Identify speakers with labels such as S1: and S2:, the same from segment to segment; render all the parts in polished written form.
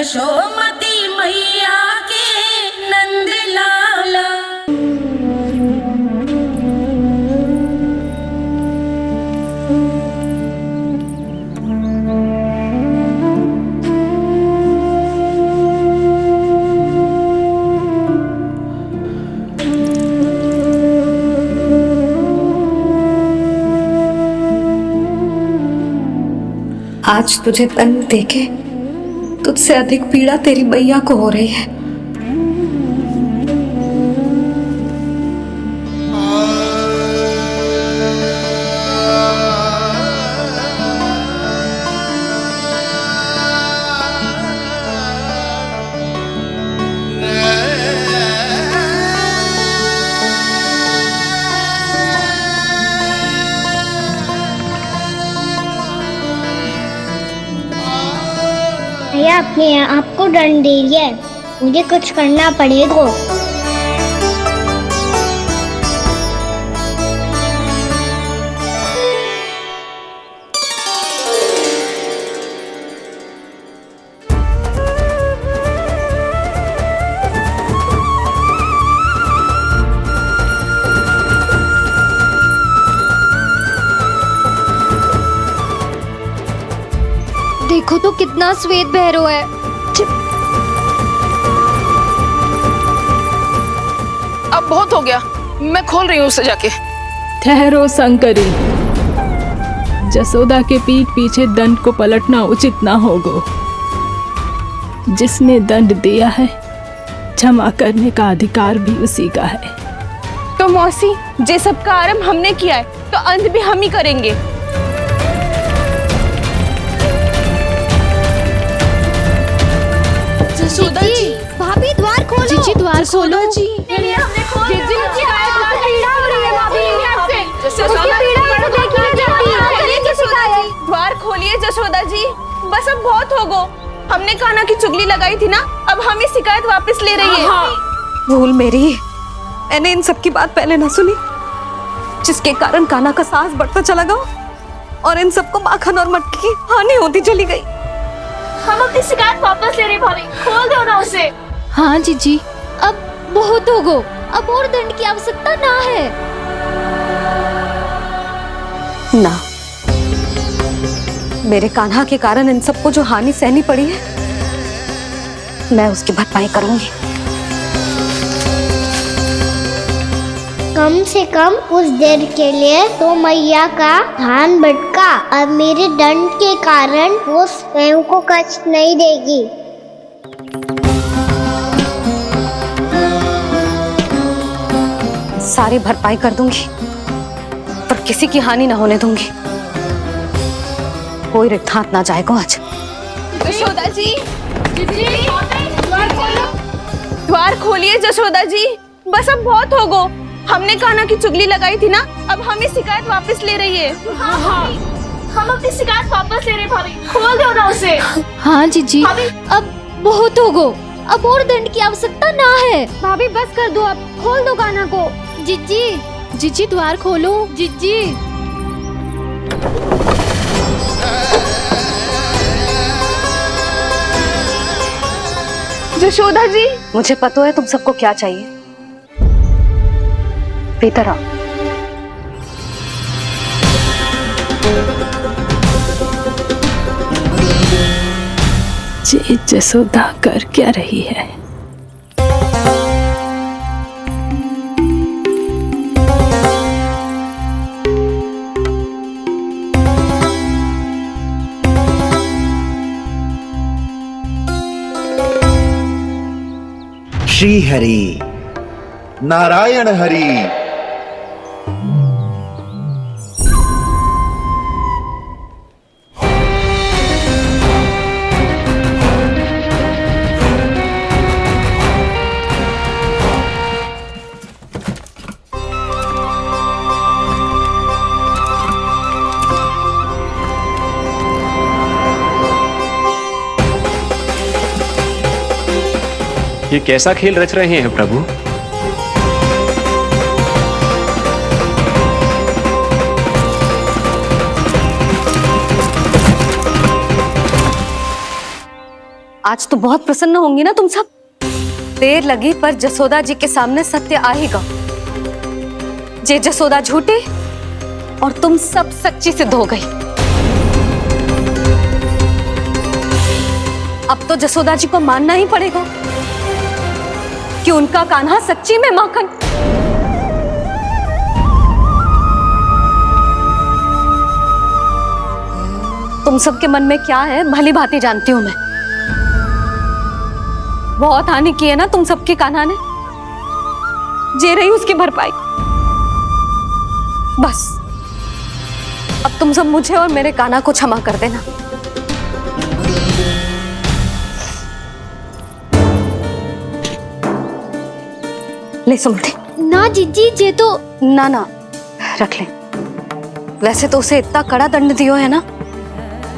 S1: यशोमती मैया के नंद लाला।
S2: आज तुझे तन देके तुझसे अधिक पीड़ा तेरी मैया को हो रही है।
S3: भैया अपने आपको दंड दे रही है, मुझे कुछ करना पड़ेगा।
S4: देखो तो कितना श्वेत भैरव है।
S5: अब बहुत हो गया, मैं खोल रही हूँ उसे जाके।
S6: ठहरो शंकरी, जसोदा के पीठ पीछे दंड को पलटना उचित ना होगा। जिसने दंड दिया है क्षमा करने का अधिकार भी उसी का है।
S5: तो मौसी, जे सब का आरंभ हमने किया है तो अंत भी हम ही करेंगे।
S4: जसोदा जी, भाभी द्वार खोलो। जीजी द्वार खोलो। जी
S5: हमने खोल
S4: जीजी पीड़ा हो रही है भाभी।
S5: द्वार खोलिए जसोदा जी, बस अब बहुत हो गो। हमने कान्हा की चुगली लगाई थी ना, अब हम ये शिकायत वापस ले रही है।
S2: भूल मेरी, मैंने इन सब की बात पहले ना सुनी, जिसके कारण कान्हा का साहस बढ़ता चला गया और इन सबको माखन और मटकी की हानि होती चली गई।
S5: हम अपनी शिकायत वापस ले रहे भाभी, खोल दो ना उसे।
S4: हाँ जीजी, अब बहुत हो गो, अब और दंड की आवश्यकता ना है।
S2: ना, मेरे कान्हा के कारण इन सबको जो हानि सहनी पड़ी है, मैं उसकी भरपाई करूंगी।
S3: कम से कम कुछ देर के लिए तो मैया का ध्यान भटका और मेरे दंड के कारण वो स्वयं को कष्ट नहीं देगी।
S2: सारी भरपाई कर दूंगी, पर किसी की हानि न होने दूंगी। कोई रिक्त हाथ ना जाएगा आज।
S5: जसोदा जी, द्वार खोलिए जसोदा जी, बस अब बहुत हो गो। हमने कान्हा की चुगली लगाई थी ना, अब हम ये शिकायत वापस ले रही है। हम अपनी शिकायत वापस ले रहे भाभी, खोल दो ना उसे।
S4: हाँ जीजी, अब बहुत हो गो, अब और दंड की आवश्यकता ना है। भाभी बस कर दो, अब खोल दो कान्हा को। जीजी, जीजी द्वार खोलो। जीजी
S5: जसोदा जी,
S2: मुझे पता है तुम सबको क्या चाहिए। भीतर आओ।
S6: ये जसोदा कर क्या रही है?
S7: श्री हरि नारायण हरि।
S8: ये कैसा खेल रच रहे हैं प्रभु?
S2: आज तो बहुत प्रसन्न होंगी ना तुम सब। देर लगी पर जसोदा जी के सामने सत्य आएगा। जे जसोदा झूठी और तुम सब सच्ची सिद्ध हो गई। अब तो जसोदा जी को मानना ही पड़ेगा कि उनका कान्हा सच्ची में माखन। तुम सबके मन में क्या है भली भांति जानती हूं मैं। बहुत हानि की है ना तुम सबके कान्हा ने, जे रही उसकी भरपाई। बस अब तुम सब मुझे और मेरे कान्हा को क्षमा कर देना। ले सुमति।
S4: ना जीजी, जे तो
S2: ना ना रख ले। वैसे तो उसे इतना कड़ा दंड दियो है ना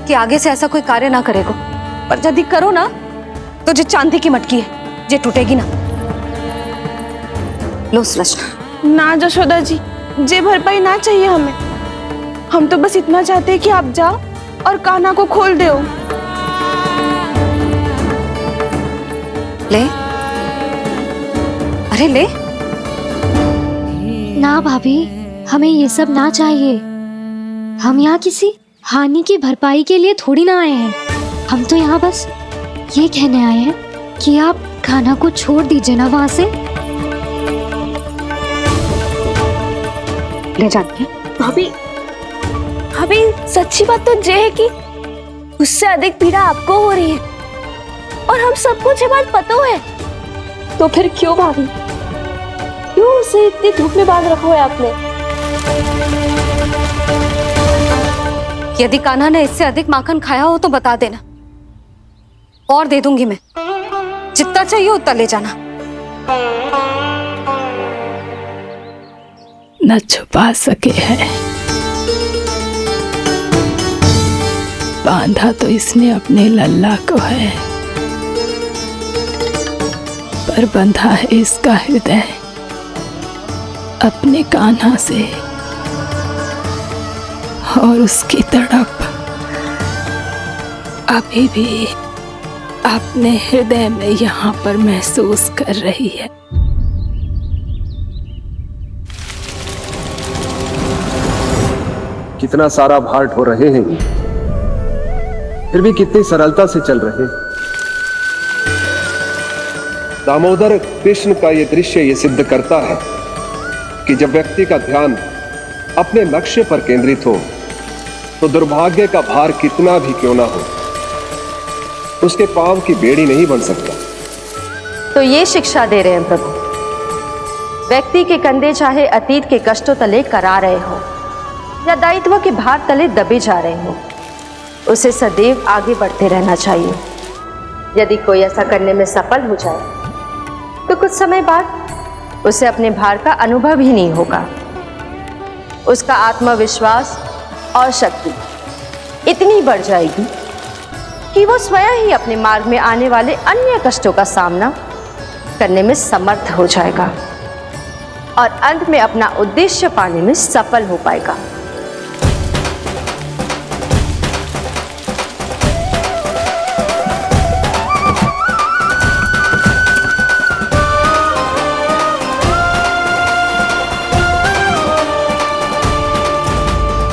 S2: कि आगे से ऐसा कोई कार्य ना करेगा, पर यदि करो ना तो जो चांदी की मटकी है जे टूटेगी ना। लो सृष्टि।
S5: ना जशोदा जी, जे भरपाई ना चाहिए हमें। हम तो बस इतना चाहते हैं कि आप जाओ और कान्हा को खोल दो।
S2: ले, अरे ले।
S4: ना भाभी, हमें ये सब ना चाहिए। हम यहाँ किसी हानि की भरपाई के लिए थोड़ी ना आए हैं। हम तो यहाँ बस ये कहने आए हैं कि आप कान्हा को छोड़ दीजिए ना वहां से।
S2: ले जाके
S5: भाभी, भाभी सच्ची बात तो ये है कि उससे अधिक पीड़ा आपको हो रही है और हम सबको ये बात पता है। तो फिर क्यों भाभी, क्यों उसे इतनी धूप में बांध रखा है आपने?
S2: यदि कान्हा ने इससे अधिक माखन खाया हो तो बता देना, और दे दूंगी मैं। जितना चाहिए उतना ले जाना।
S6: न छुपा सके हैं, बांधा तो इसने अपने लल्ला को है, पर बंधा है इसका हृदय अपने कान्हा से। और उसकी तड़प अभी भी अपने हृदय में यहाँ पर महसूस कर रही है।
S9: कितना सारा भार ढो रहे हैं, फिर भी कितनी सरलता से चल रहे हैं। दामोदर कृष्ण का यह दृश्य ये सिद्ध करता है कि जब व्यक्ति का ध्यान अपने लक्ष्य पर केंद्रित हो तो दुर्भाग्य का भार कितना भी क्यों ना हो, उसके पांव की बेड़ी नहीं बन सकता।
S10: तो ये शिक्षा दे रहे हैं प्रभु। व्यक्ति के कंधे चाहे अतीत के कष्टों तले करा रहे हो या दायित्व के भार तले दबे जा रहे हो, उसे सदैव आगे बढ़ते रहना चाहिए। यदि कोई ऐसा करने में सफल हो जाए तो कुछ समय बाद उसे अपने भार का अनुभव ही नहीं होगा। उसका आत्मविश्वास और शक्ति इतनी बढ़ जाएगी कि वो स्वयं ही अपने मार्ग में आने वाले अन्य कष्टों का सामना करने में समर्थ हो जाएगा और अंत में अपना उद्देश्य पाने में सफल हो पाएगा।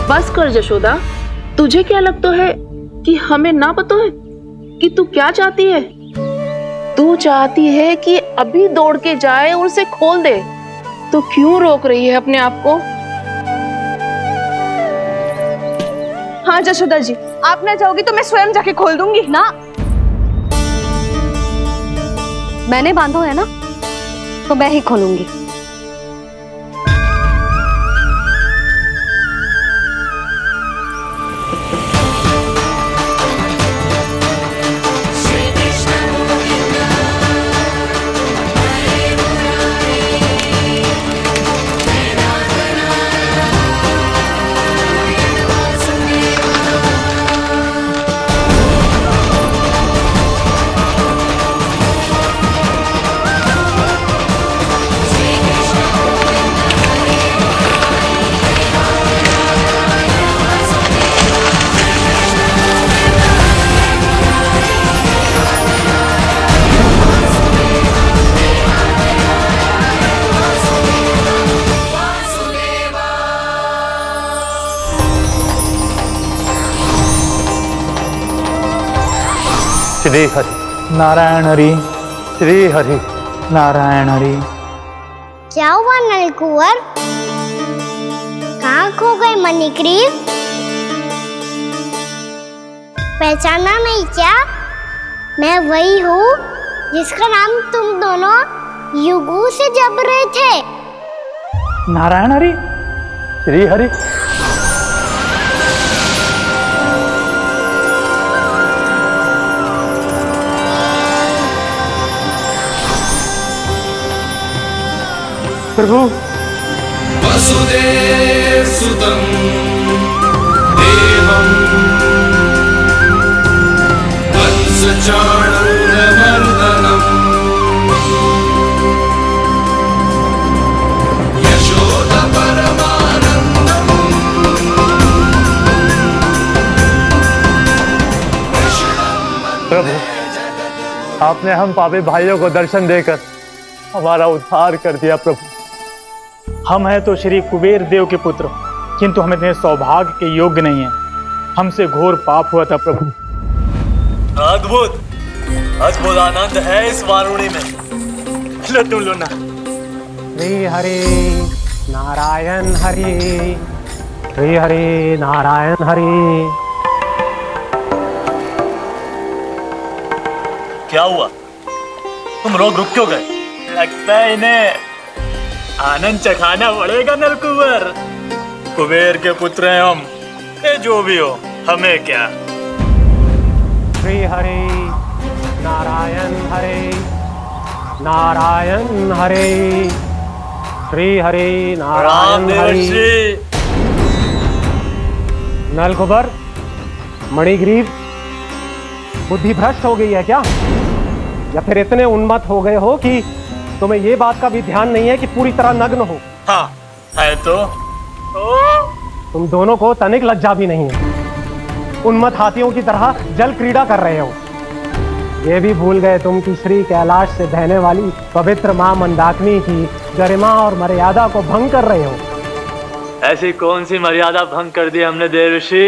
S5: बस कर जशोदा, तुझे क्या लगता है कि हमें ना पता है कि तू क्या चाहती है? तू चाहती है कि अभी दौड़ के जाए और उसे खोल दे, तो क्यों रोक रही है अपने आप को? हाँ जशोदा जी, आप ना जाओगी तो मैं स्वयं जाके खोल दूंगी।
S2: ना, मैंने बांधो है ना, तो मैं ही खोलूंगी।
S11: श्री हरि नारायण हरि, श्री हरि नारायण हरि।
S3: क्या हुआ नलकुंवर? कहाँ खो गए मणिग्रीव? पहचाना नहीं क्या? मैं वही हूँ जिसका नाम तुम दोनों युगों से जप रहे थे।
S11: नारायण हरि, श्री हरि। प्रभु
S12: वसुदेव सुतं देवं कंसचाणूरमर्दनम् यशोदा परमानंदम्
S11: प्रभु, आपने हम पापी भाइयों को दर्शन देकर हमारा उद्धार कर दिया। प्रभु, हम हैं तो श्री कुबेर देव के पुत्र, किंतु हम इतने सौभाग्य के योग्य नहीं हैं। हमसे घोर पाप हुआ था। प्रभु,
S13: अद्भुत अद्भुत आनंद है इस वारुणी में। लो तुम लो ना।
S11: श्री हरि नारायण हरि, श्री हरि नारायण हरि।
S13: क्या हुआ? तुम रोक रुक क्यों गए? लगता है इन्हें आनंद चखाना पड़ेगा नलकुंवर। कुबेर के पुत्र हैं हम, ये जो भी हो हमें क्या।
S11: श्री हरि नारायण हरि, नारायण हरि, श्री हरि नारायण हरि। नलकुबर, मणिग्रीव, बुद्धि भ्रष्ट हो गई है क्या? या फिर इतने उन्मत्त हो गए हो कि तुम्हें ये बात का भी ध्यान नहीं है कि पूरी तरह नग्न हो?
S13: हाँ है तो।
S11: तुम दोनों को तनिक लज्जा भी नहीं है। उन्मत्त हाथियों की तरह जल क्रीड़ा कर रहे हो। ये भी भूल गए तुम कि श्री कैलाश से बहने वाली पवित्र मां मंदाकिनी की गरिमा और मर्यादा को भंग कर रहे हो।
S13: ऐसी कौन सी मर्यादा भंग कर दी हमने देवर्षि?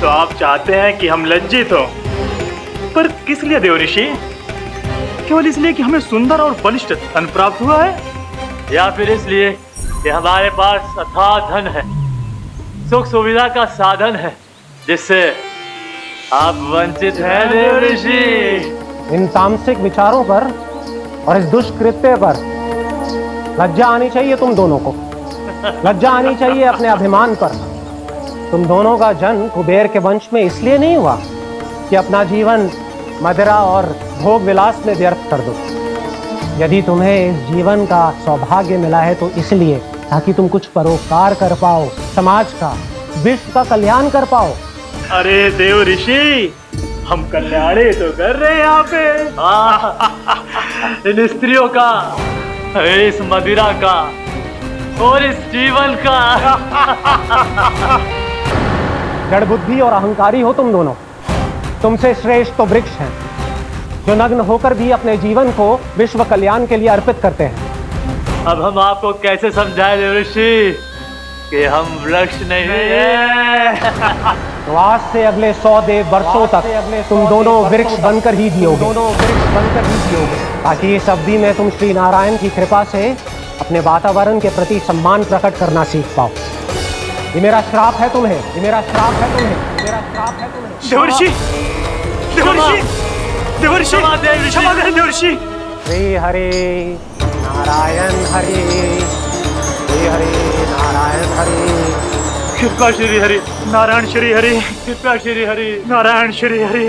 S11: तो आप चाहते हैं कि हम लज्जित हो, पर किस लिए देवर्षि? केवल इसलिए कि हमें सुंदर और बलिष्ठ धन प्राप्त हुआ है,
S13: या फिर इसलिए कि हमारे पास अथाह धन है, सुख सुविधा का साधन है, जिससे आप वंचित हैं देवर्षि?
S11: इन तामसिक विचारों पर और इस दुष्कृत्य पर लज्जा आनी चाहिए तुम दोनों को। लज्जा आनी चाहिए अपने अभिमान पर। तुम दोनों का जन्म कुबेर के वंश में इसलिए नहीं हुआ कि अपना जीवन मदिरा और भोग विलास में व्यर्थ कर दो। यदि तुम्हें इस जीवन का सौभाग्य मिला है तो इसलिए ताकि तुम कुछ परोपकार कर पाओ, समाज का, विश्व का कल्याण कर पाओ।
S13: अरे देव ऋषि, हम कल्याण तो कर रहे हैं यहाँ पे। इन स्त्रियों का, इस मदिरा का और इस जीवन का।
S11: जड़ बुद्धि और अहंकारी हो तुम दोनों। तुमसे श्रेष्ठ तो वृक्ष हैं, जो नग्न होकर भी अपने जीवन को विश्व कल्याण के लिए अर्पित करते हैं।
S13: अब हम आपको कैसे समझाएं देवर्षि कि हम वृक्ष नहीं हैं?
S11: तो आज से अगले 100 देव वर्षों तक तुम दोनों वृक्ष बनकर ही जियोगे, ताकि इस अवधि में तुम श्री नारायण की कृपा से अपने वातावरण के प्रति सम्मान प्रकट करना सीख पाओ। ये मेरा श्राप है तुम्हें, ये मेरा श्राप है तुम्हें, मेरा श्राप है तुम्हें।
S13: देवर्षि, देवर्षि, देवर्षि, क्षमा करें देवर्षि।
S11: श्री हरि नारायण हरि, श्री हरि नारायण हरि।
S13: कृपा श्री हरि नारायण श्री हरि, कृपा श्री हरि नारायण श्री हरि।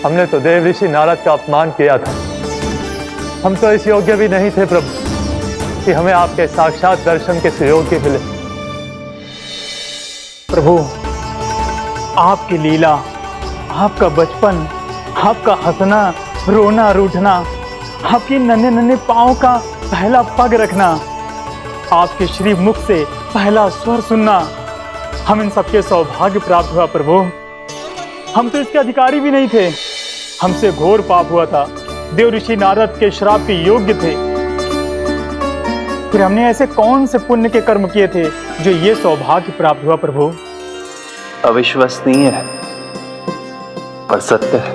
S11: हमने तो देव ऋषि नारद का अपमान किया था। हम तो इस योग्य भी नहीं थे प्रभु कि हमें आपके साक्षात दर्शन के सुयोग्य मिले। प्रभु, आपकी लीला, आपका बचपन, आपका हंसना, रोना, रूठना, आपके नन्हे नन्हे पाँव का पहला पग रखना, आपके श्री मुख से पहला स्वर सुनना, हम इन सबके सौभाग्य प्राप्त हुआ प्रभु। हम तो इसके अधिकारी भी नहीं थे। हमसे घोर पाप हुआ था, देव ऋषि नारद के श्राप के योग्य थे। फिर हमने ऐसे कौन से पुण्य के कर्म किए थे जो ये सौभाग्य प्राप्त हुआ प्रभु?
S14: अविश्वसनीय है। पर सत्य है,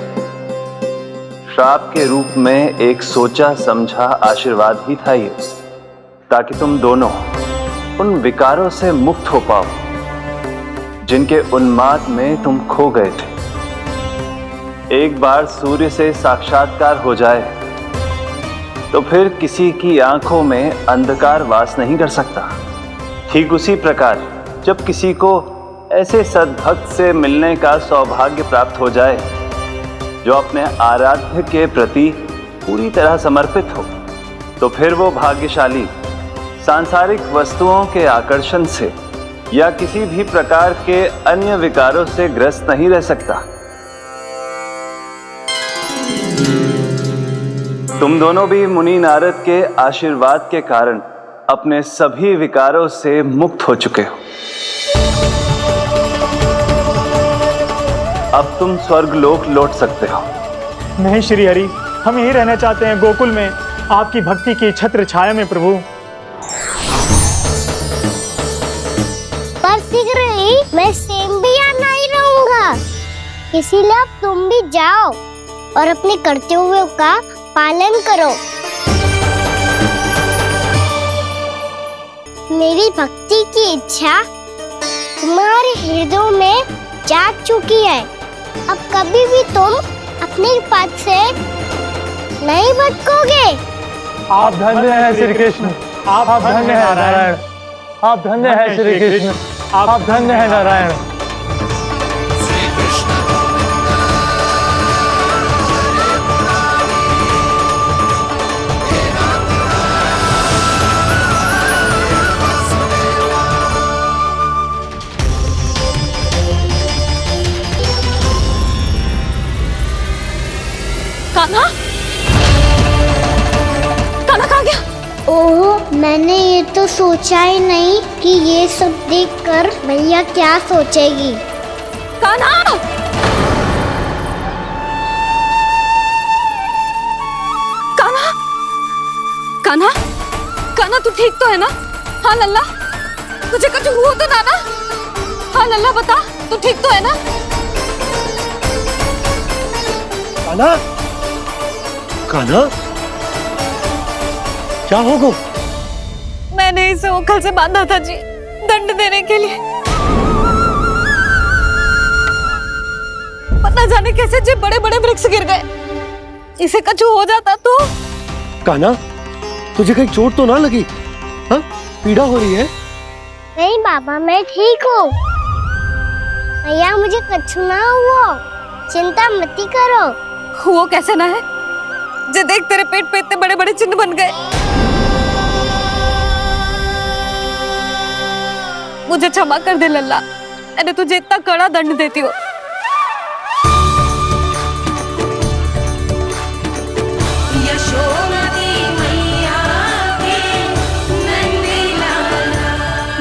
S14: श्राप के रूप में एक सोचा समझा आशीर्वाद ही था ये, ताकि तुम दोनों उन विकारों से मुक्त हो पाओ जिनके उन्माद में तुम खो गए थे। एक बार सूर्य से साक्षात्कार हो जाए तो फिर किसी की आंखों में अंधकार वास नहीं कर सकता। ठीक उसी प्रकार जब किसी को ऐसे सद्भक्त से मिलने का सौभाग्य प्राप्त हो जाए जो अपने आराध्य के प्रति पूरी तरह समर्पित हो, तो फिर वो भाग्यशाली सांसारिक वस्तुओं के आकर्षण से या किसी भी प्रकार के अन्य विकारों से ग्रस्त नहीं रह सकता। तुम दोनों भी मुनि नारद के आशीर्वाद के कारण अपने सभी विकारों से मुक्त हो चुके हो। अब तुम स्वर्गलोक लौट सकते हो।
S11: नहीं श्री हरि, हम यहीं रहना चाहते हैं, गोकुल में, आपकी भक्ति की छत्र छाया में प्रभु।
S3: पर शीघ्र ही मैं सेम्बिया नहीं रहूंगा, इसीलिए अब तुम भी जाओ और अपने कर्तव्यों का पालन करो। मेरी भक्ति की इच्छा तुम्हारे हृदय में जाग चुकी है। अब कभी भी तुम अपने पद से नहीं भटकोगे।
S11: आप धन्य हैं श्री कृष्ण, आप धन्य हैं नारायण, आप धन्य हैं श्री कृष्ण, आप धन्य हैं नारायण।
S2: कान्हा, कान्हा कहाँ गया?
S3: ओह, मैंने ये तो सोचा ही नहीं कि ये सब देखकर भैया क्या सोचेगी।
S2: कान्हा! कान्हा! कान्हा! कान्हा तू ठीक तो है ना? हाँ लल्ला, तुझे कुछ हुआ तो ना? हाँ लल्ला बता, तू ठीक तो है ना?
S15: कान्हा, कान्हा, क्या होगा?
S2: मैंने इसे ओखल से बांधा था जी, दंड देने के लिए। पता जाने कैसे जे बड़े बड़े वृक्ष गिर गए, इसे कुछ हो जाता तो।
S15: कान्हा, तुझे कहीं चोट तो ना लगी? हाँ, पीड़ा हो रही है?
S3: नहीं बाबा, मैं ठीक हूँ। भैया मुझे कुछ ना हुआ, चिंता मत करो।
S2: वो कैसे ना है, जे देख तेरे पेट पे इतने बड़े बड़े चिन्ह बन गए। मुझे क्षमा कर दे लल्ला, मैंने तुझे इतना कड़ा दंड देती हूँ।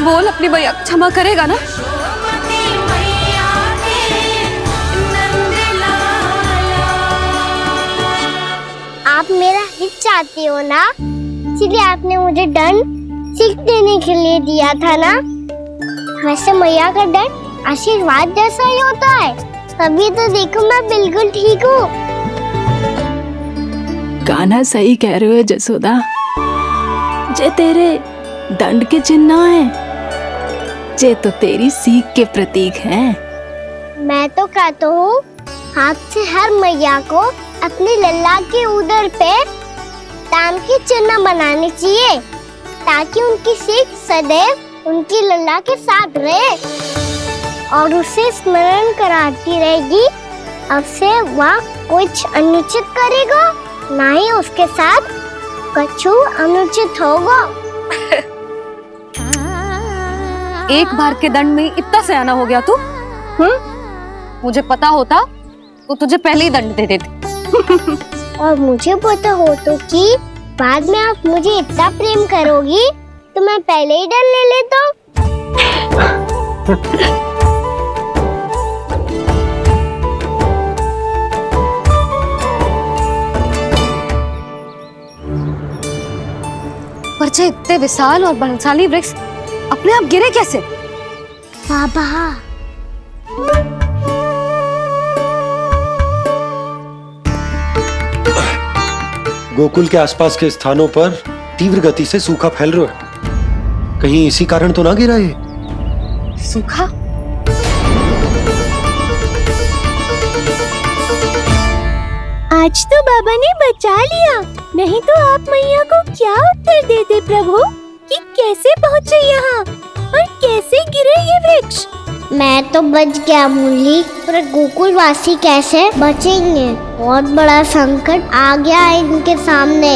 S2: बोल अपनी भैया क्षमा करेगा ना?
S3: आप मेरा हित चाहती हो ना, इसलिए आपने मुझे दंड सीख देने के लिए दिया था ना। वैसे मैया का दंड आशीर्वाद जैसा ही होता है, तभी तो देखो मैं बिल्कुल ठीक हूँ।
S6: कान्हा सही कह रहे हो जसोदा, जे तेरे दंड के चिन्ह है, जे तो तेरी सीख के प्रतीक हैं।
S3: मैं तो कहता हूँ, हाथ से हर मैया को अपनी लल्ला के उदर पे ताम के चिन्ह बनाने चाहिए, ताकि उनकी सीख सदैव उनकी लल्ला के साथ रहे और उसे स्मरण कराती रहेगी। अब से वह कुछ अनुचित करेगा, ना ही उसके साथ कछु अनुचित होगा।
S2: एक बार के दंड में इतना सयाना हो गया तू? मुझे पता होता तो तुझे पहले ही दंड दे देती।
S3: और मुझे पता हो तो कि बाद में आप मुझे इतना प्रेम करोगी तो मैं पहले ही दंड ले लेता हूँ।
S2: पर जे इतने विशाल और बलशाली वृक्ष अपने आप गिरे कैसे?
S3: बाबा,
S15: गोकुल के आसपास के स्थानों पर तीव्र गति से सूखा फैल रहा है। कहीं इसी कारण तो ना गिरा ये?
S2: सूखा?
S3: आज तो बाबा ने बचा लिया, नहीं तो आप मैया को क्या उत्तर देते प्रभु कि कैसे पहुँचे यहाँ और कैसे गिरे ये वृक्ष? मैं तो बच गया मुरली, पर गोकुल वासी कैसे बचेंगे? बहुत बड़ा संकट आ गया है इनके सामने।